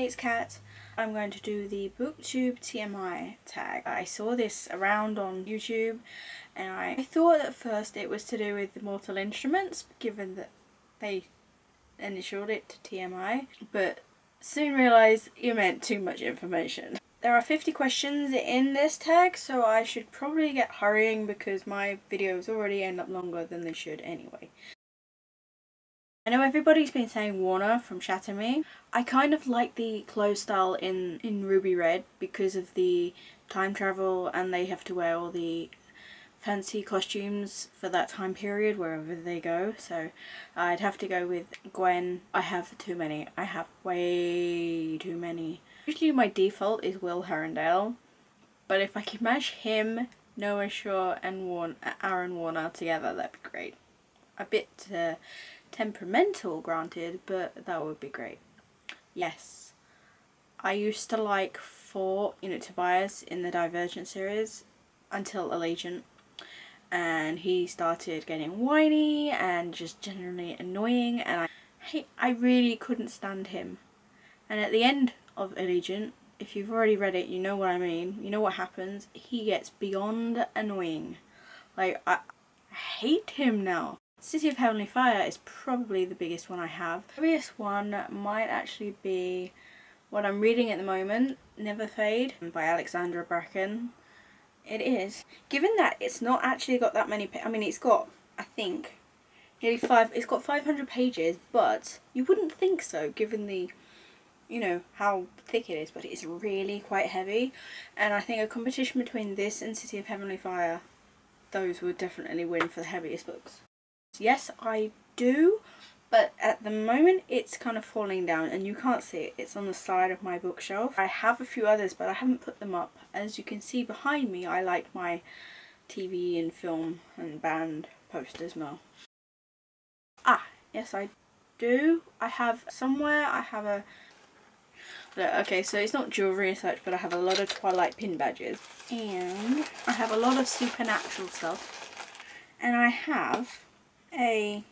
it's Kat. I'm going to do the BookTube TMI tag. I saw this around on YouTube and I thought at first it was to do with the Mortal Instruments, given that they initialed it to TMI, but soon realised you meant too much information. There are 50 questions in this tag, so I should probably get hurrying because my videos already end up longer than they should anyway. I know everybody's been saying Warner from Tmi. I kind of like the clothes style in Ruby Red because of the time travel, and they have to wear all the fancy costumes for that time period wherever they go. So I'd have to go with Gwen. I have too many. I have way too many. Usually my default is Will Herondale, but if I could match him, Noah Shaw and Aaron Warner together, that'd be great. A bit temperamental, granted, but that would be great. Yes, I used to like Tobias in the Divergent series until Allegiant, and he started getting whiny and just generally annoying, and I really couldn't stand him. And at the end of Allegiant, if you've already read it, you know what I mean, you know what happens. He gets beyond annoying. Like, I hate him now. City of Heavenly Fire is probably the biggest one I have. The biggest one might actually be what I'm reading at the moment, Never Fade by Alexandra Bracken. It is. Given that it's not actually got that many I mean, it's got, I think, nearly it's got 500 pages, but you wouldn't think so given the, you know, how thick it is, but it's really quite heavy. And I think a competition between this and City of Heavenly Fire, those would definitely win for the heaviest books. Yes, I do, but at the moment it's kind of falling down and you can't see it. It's on the side of my bookshelf. I have a few others, but I haven't put them up. As you can see behind me, I like my TV and film and band posters now. Ah, yes I do. I have somewhere, I have a... Okay, so it's not jewellery and such, but I have a lot of Twilight pin badges. And I have a lot of supernatural stuff. And I have a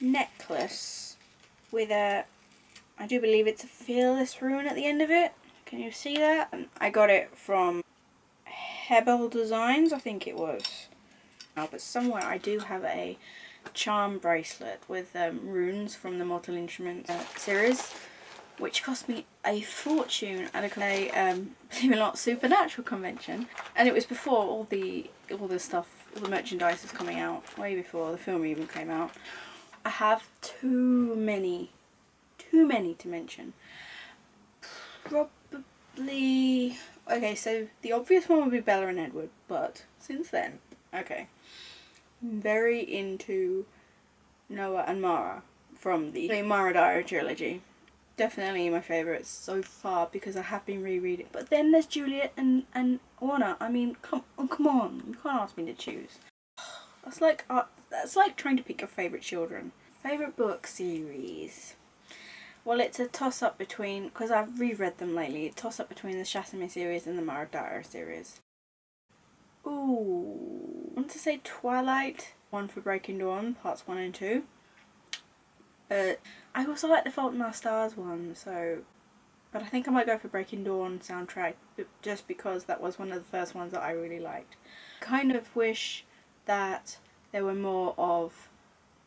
necklace with a, I do believe it's a fearless rune at the end of it. Can you see that? I got it from Hebel Designs, I think it was. Oh, but somewhere I do have a charm bracelet with runes from the Mortal Instruments series, which cost me a fortune at a believe it or not, supernatural convention. And it was before all the stuff, all the merchandise was coming out, way before the film even came out. I have too many to mention. Probably, okay, so the obvious one would be Bella and Edward, but since then, okay, I'm very into Noah and Mara from the Mara Diary trilogy. Definitely my favourites so far because I have been rereading. But then there's Juliet and Warner. I mean, come on, you can't ask me to choose. That's like trying to pick your favourite children. Favourite book series. Well, it's a toss up between, because I've reread them lately. A toss up between the Tmi series and the Mara Diary series. Ooh, I want to say Twilight. One for Breaking Dawn, parts 1 and 2. But I also like the Fault in Our Stars one, so... But I think I might go for Breaking Dawn soundtrack, just because that was one of the first ones that I really liked. Kind of wish that there were more of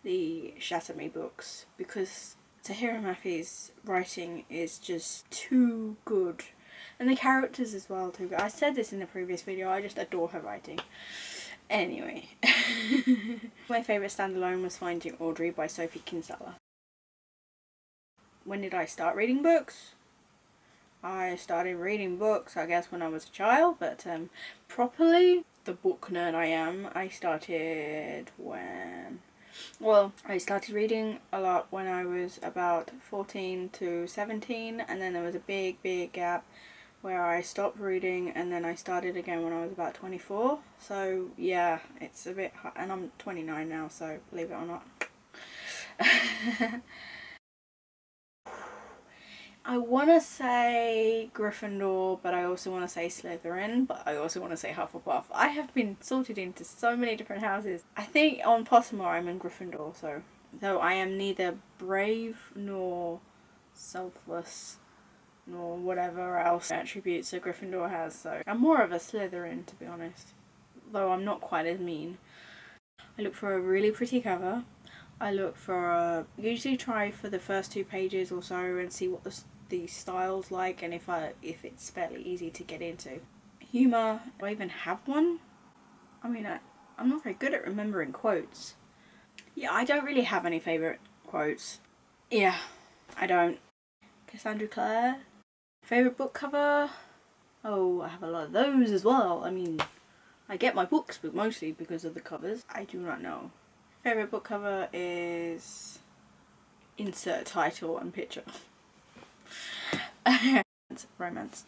the Tmi books, because Tahira Mafi's writing is just too good. And the characters as well too good. I said this in a previous video, I just adore her writing. Anyway. My favourite standalone was Finding Audrey by Sophie Kinsella. When did I start reading books? I started reading books, I guess, when I was a child, but properly, the book nerd I am, I started when... Well, I started reading a lot when I was about 14 to 17, and then there was a big gap where I stopped reading, and then I started again when I was about 24. So yeah, it's a bit hard, and I'm 29 now, so believe it or not. I want to say Gryffindor, but I also want to say Slytherin, but I also want to say Hufflepuff. I have been sorted into so many different houses. I think on Pottermore I'm in Gryffindor, so though I am neither brave nor selfless or whatever else attributes a Gryffindor has, so I'm more of a Slytherin, to be honest, though I'm not quite as mean. I look for a really pretty cover. I look for usually try for the first 2 pages or so and see what the style's like, and if it's fairly easy to get into. Humour, do I even have one? I mean, I'm not very good at remembering quotes. Yeah, I don't really have any favourite quotes. Yeah, I don't. Cassandra Clare. Favourite book cover? Oh, I have a lot of those as well. I mean, I get my books, but mostly because of the covers. I do not know. Favourite book cover is... insert title and picture. Romance.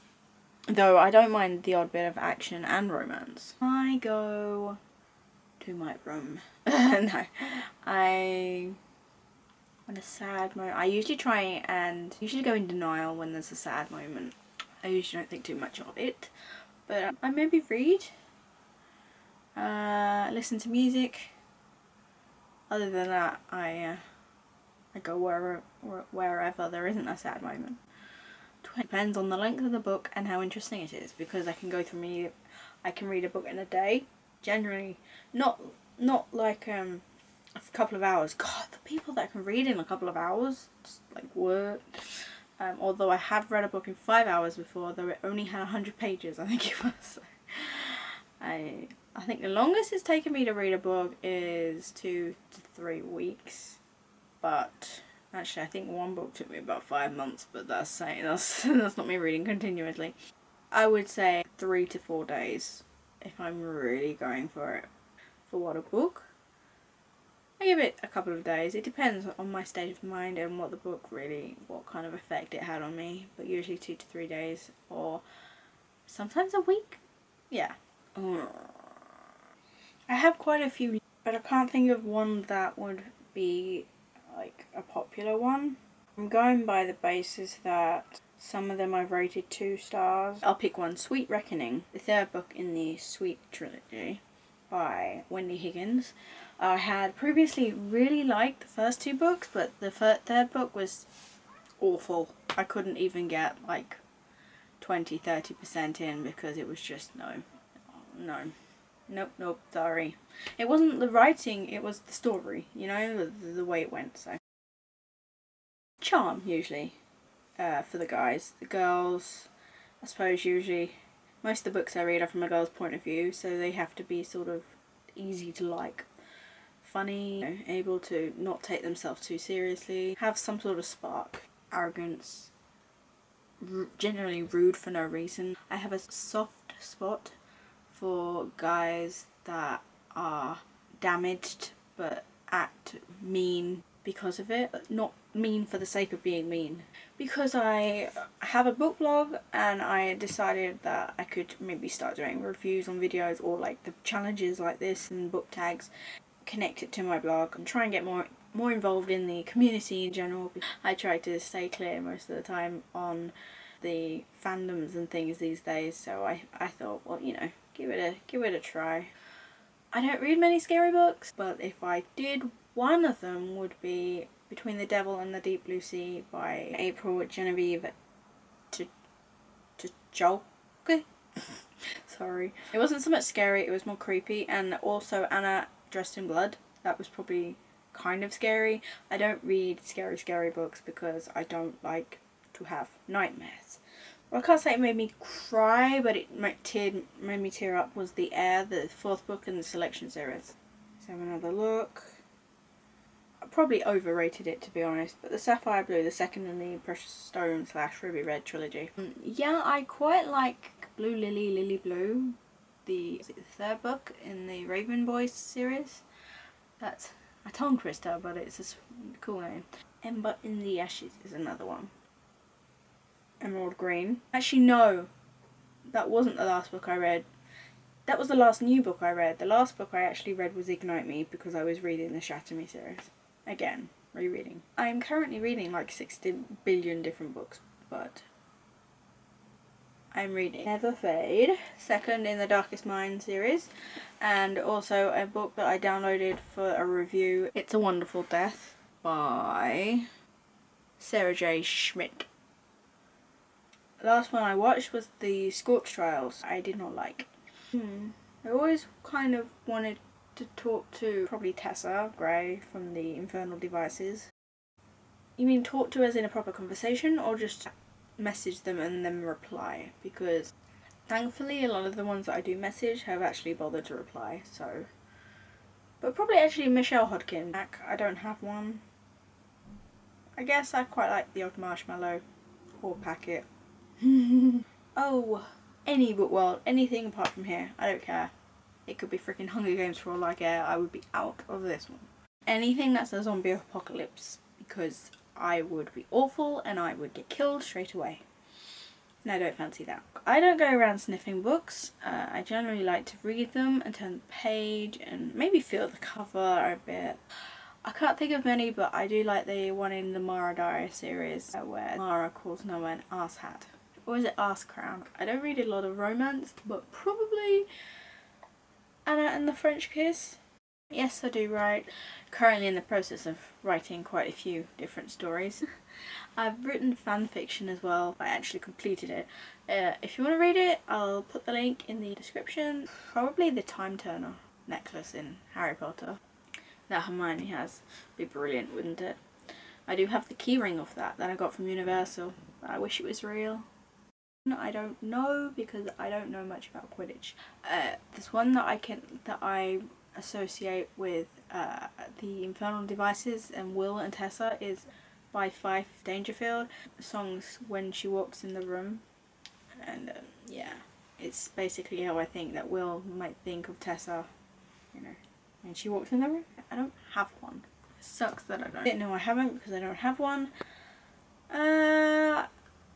Though I don't mind the odd bit of action and romance. I go to my room. No. When a sad moment... I usually try and... usually go in denial when there's a sad moment. I usually don't think too much of it. But I maybe read. Listen to music. Other than that, I go wherever there isn't a sad moment. Depends on the length of the book and how interesting it is, because I can read a book in a day. Generally, not like a couple of hours. God, the people that can read in a couple of hours, just like what? Although I have read a book in 5 hours before, though it only had 100 pages, I think it was. I think the longest it's taken me to read a book is 2 to 3 weeks, but actually I think one book took me about 5 months, but that's not me reading continuously. I would say 3 to 4 days if I'm really going for it. For what, a book? I give it a couple of days. It depends on my state of mind and what the book really, what kind of effect it had on me, but usually 2 to 3 days, or sometimes a week. Yeah. I have quite a few, but I can't think of one that would be like a popular one. I'm going by the basis that some of them I've rated 2 stars. I'll pick one. Sweet Reckoning, the 3rd book in the Sweet trilogy by Wendy Higgins. I had previously really liked the first 2 books, but the 3rd book was awful. I couldn't even get like 20-30% in because it was just nope, sorry. It wasn't the writing, it was the story, you know, the way it went. So charm, usually, for the guys. The girls, I suppose usually, most of the books I read are from a girl's point of view, so they have to be sort of easy to like. Funny, you know, able to not take themselves too seriously, have some sort of spark, arrogance, generally rude for no reason. I have a soft spot for guys that are damaged but act mean because of it, but not mean for the sake of being mean. Because I have a book blog and I decided that I could maybe start doing reviews on videos or like the challenges like this and book tags, connect it to my blog and try and get more involved in the community in general. I try to stay clear most of the time on the fandoms and things these days, so I thought, well, you know, give it a try. I don't read many scary books, but if I did, one of them would be Between the Devil and the Deep Blue Sea by April Genevieve Tchotchke. Sorry. It wasn't so much scary, it was more creepy, and also Anna Dressed in Blood. That was probably kind of scary. I don't read scary books because I don't like to have nightmares. Well, I can't say it made me cry, but it made me tear up was The Air, the 4th book in the Selection series. Let's have another look. I probably overrated it, to be honest, but the Sapphire Blue, the 2nd in the Precious Stone / Ruby Red trilogy. Yeah, I quite like Blue Lily, Lily Blue, the 3rd book in the Raven Boys series. That's a tongue twister, but it's a cool name. Ember in the Ashes is another one. Emerald Green. Actually, no, that wasn't the last book I read. That was the last new book I read. The last book I actually read was Ignite Me because I was reading the Shatter Me series. Again, rereading. I'm currently reading like 60 billion different books, but I'm reading Never Fade, 2nd in the Darkest Mind series, and also a book that I downloaded for a review, It's a Wonderful Death by Sarah J. Schmidt. The last one I watched was the Scorch Trials. I did not like. I always kind of wanted to talk to probably Tessa Gray from the Infernal Devices. You mean talk to as in a proper conversation, or just message them and then reply? Because thankfully a lot of the ones that I do message have actually bothered to reply, so. But probably actually Michelle Hodkin. I don't have one. I guess I quite like the odd marshmallow or packet. Oh, any book world, anything apart from here, I don't care. It could be freaking Hunger Games for all I care. I would be out of this one. Anything that's a zombie apocalypse, because I would be awful and I would get killed straight away. And I don't fancy that. I don't go around sniffing books. I generally like to read them and turn the page and maybe feel the cover a bit. I can't think of many, but I do like the one in the Mara Diary series where Mara calls Noah an asshat. Or is it Ass Crown? I don't read a lot of romance, but probably Anna and the French Kiss. Yes, I do write. Currently in the process of writing quite a few different stories. I've written fan fiction as well. I actually completed it. If you want to read it, I'll put the link in the description. Probably the Time Turner necklace in Harry Potter that Hermione has. Be brilliant, wouldn't it? I do have the keyring of that I got from Universal. I wish it was real. I don't know, because I don't know much about Quidditch. There's one that I associate with the Infernal Devices and Will and Tessa is by Fife Dangerfield. The song's When She Walks in the Room, and yeah, it's basically how I think that Will might think of Tessa, you know, when she walks in the room. I don't have one. It sucks that I don't. No, I haven't, because I don't have one.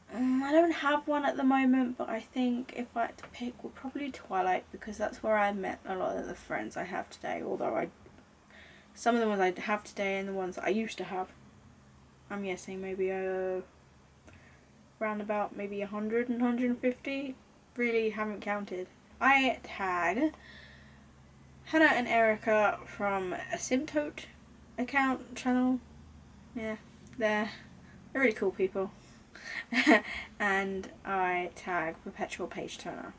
I don't have one at the moment, but I think if I had to pick, well, probably Twilight, because that's where I met a lot of the friends I have today. Although some of the ones I have today and the ones that I used to have, I'm guessing maybe around about maybe 100 and 150. Really haven't counted. I tag Hannah and Erica from a Simtote account channel. Yeah, they're really cool people. And I tag Perpetual Page Turner.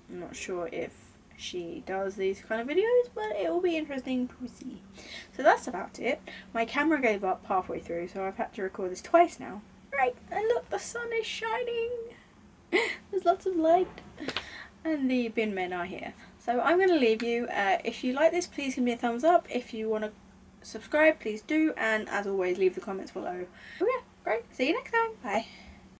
I'm not sure if she does these kind of videos, but it will be interesting to see. So that's about it. My camera gave up halfway through, so I've had to record this twice now. Right, and look, the sun is shining. There's lots of light. And the bin men are here. So I'm going to leave you. If you like this, please give me a thumbs up. If you want to subscribe, please do. And as always, leave the comments below. Oh yeah, great. See you next time. Bye.